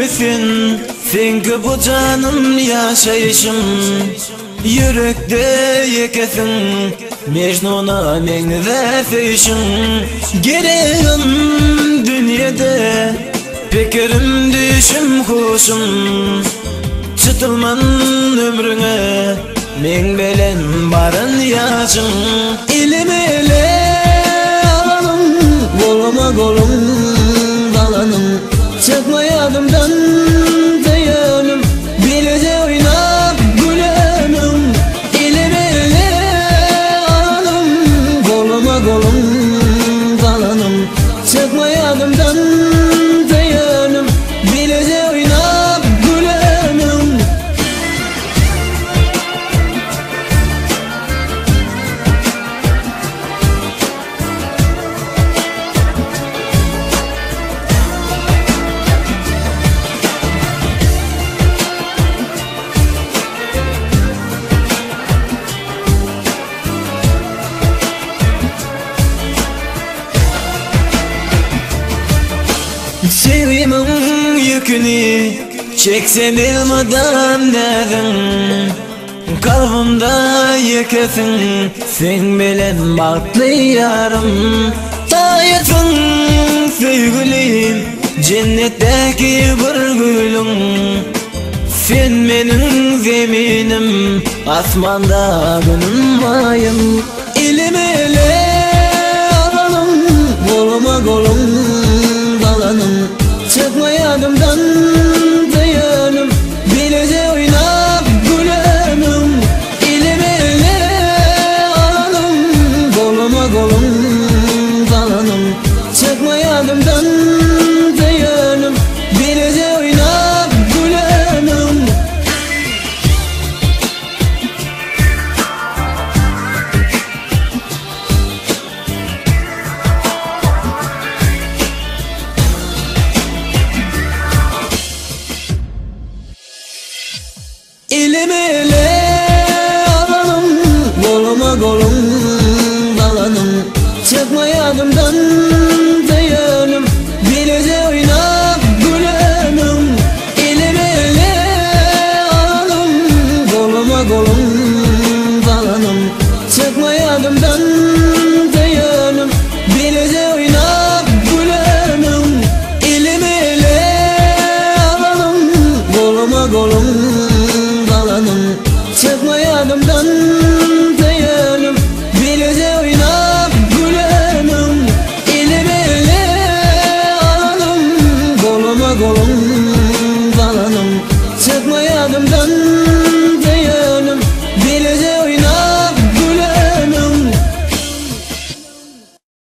Senki bu canım yaşayışım. Yürekde yekesin Mecnun'a mengde feşin. Gereğim dünyada Pekerim düşüm kuşum. Çıtılman ömrüne men belen barın yaşın. İlim ele alanım, koluma kolum dalanım. Çıkma yadımdan dayanım, bilece oynap gülenim. İlim ele alanım, koluma kolum dalanım. Çıkma yadımdan dayanım, bilece oynap gülenim. Sevimin yükünü çeksem elmadan dedim. Kalbimda yekesin sen bilen baktlı yarım. Tayetsin sevgilim cennetteki bir gülüm. Sen menin zeminim asmanda günüm ayım. İlim ele alalım, koluma kolum dalanım. Çıkma yadımdan dayanım, bilece oynap gülenim. İlim ele alalım, koluma kolum dalanım. Çıkma yadımdan dayanım, bilece oynap gülenim. İlim ele alalım, koluma kolum dalanım. Çıkma yadımdan dayanım, bilece oynap gülenim. İlim ele alalım, koluma kolum dalanım. Çıkma yadımdan dayanım, bilece oynap gülenim. İlim ele alalım, koluma kolum dalanım. Çıkma yadımdan dayanım, bilece oynap gülenim. İlim ele alalım, koluma kolum